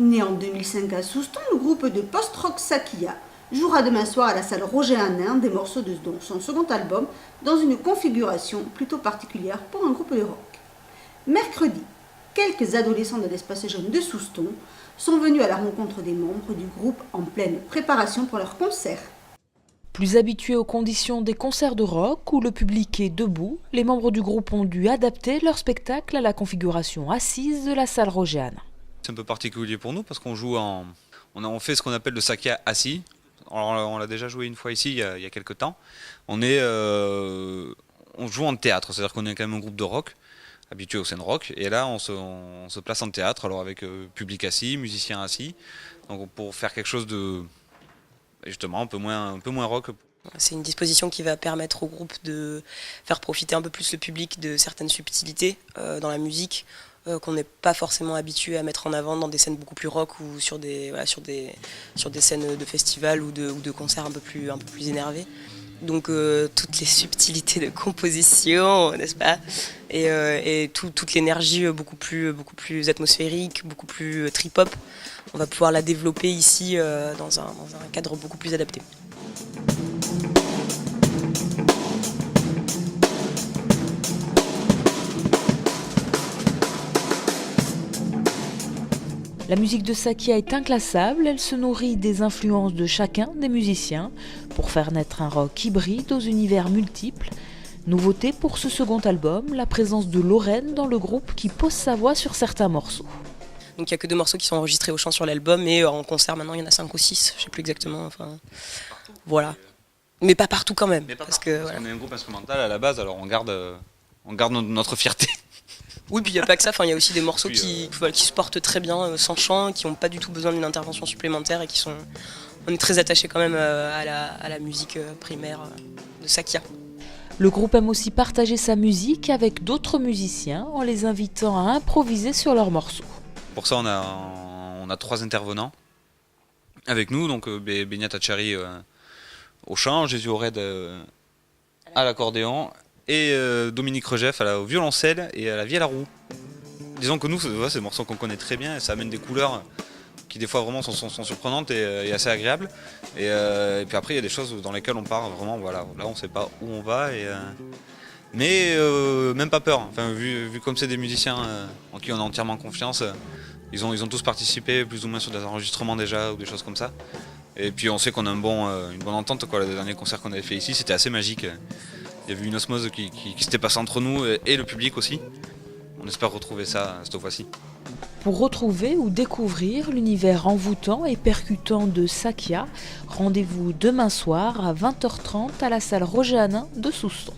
Né en 2005 à Souston, le groupe de post-rock Sakia jouera demain soir à la salle Roger Hanin des morceaux de son second album dans une configuration plutôt particulière pour un groupe de rock. Mercredi, quelques adolescents de l'espace jeune de Souston sont venus à la rencontre des membres du groupe en pleine préparation pour leur concert. Plus habitués aux conditions des concerts de rock où le public est debout, les membres du groupe ont dû adapter leur spectacle à la configuration assise de la salle Roger Hanin. C'est un peu particulier pour nous parce qu'on joue on fait ce qu'on appelle le Sakia assis. Alors, on l'a déjà joué une fois ici il y a quelques temps. On joue en théâtre, c'est-à-dire qu'on est quand même un groupe de rock, habitué aux scènes rock, et là on se place en théâtre, alors avec public assis, musiciens assis, donc pour faire quelque chose de justement un peu moins rock. C'est une disposition qui va permettre au groupe de faire profiter un peu plus le public de certaines subtilités dans la musique qu'on n'est pas forcément habitué à mettre en avant dans des scènes beaucoup plus rock ou sur des scènes de festival ou de concerts un peu plus énervés. Donc toutes les subtilités de composition, n'est-ce pas, et toute l'énergie beaucoup plus atmosphérique, beaucoup plus trip-hop, on va pouvoir la développer ici dans un cadre beaucoup plus adapté. La musique de Sakia est inclassable, elle se nourrit des influences de chacun des musiciens pour faire naître un rock hybride aux univers multiples. Nouveauté pour ce second album, la présence de Lorraine dans le groupe qui pose sa voix sur certains morceaux. Donc il n'y a que 2 morceaux qui sont enregistrés au chant sur l'album et en concert maintenant il y en a 5 ou 6, je ne sais plus exactement. Enfin, voilà. Mais pas partout quand même. Parce qu'on est un groupe instrumental à la base, alors on garde notre fierté. Oui, puis il n'y a pas que ça, il y a aussi des morceaux qui se portent très bien sans chant, qui n'ont pas du tout besoin d'une intervention supplémentaire et on est très attaché quand même à la musique primaire de Sakia. Le groupe aime aussi partager sa musique avec d'autres musiciens en les invitant à improviser sur leurs morceaux. Pour ça, on a 3 intervenants avec nous, donc Benia Tachari au chant, Jésus Ored à l'accordéon et Dominique Regeff au violoncelle et à la vielle à roue. Disons que nous, c'est des morceaux qu'on connaît très bien et ça amène des couleurs qui des fois vraiment sont surprenantes et assez agréables. Et puis après, il y a des choses dans lesquelles on part vraiment, voilà, là on ne sait pas où on va. Mais même pas peur, enfin, vu comme c'est des musiciens en qui on a entièrement confiance, ils ont tous participé plus ou moins sur des enregistrements déjà ou des choses comme ça. Et puis on sait qu'on a une bonne entente, quoi. Les derniers concerts qu'on avait fait ici, c'était assez magique. Il y avait une osmose qui s'était passée entre nous et le public aussi. On espère retrouver ça cette fois-ci. Pour retrouver ou découvrir l'univers envoûtant et percutant de Sakia, rendez-vous demain soir à 20h30 à la salle Roger Hanin de Souston.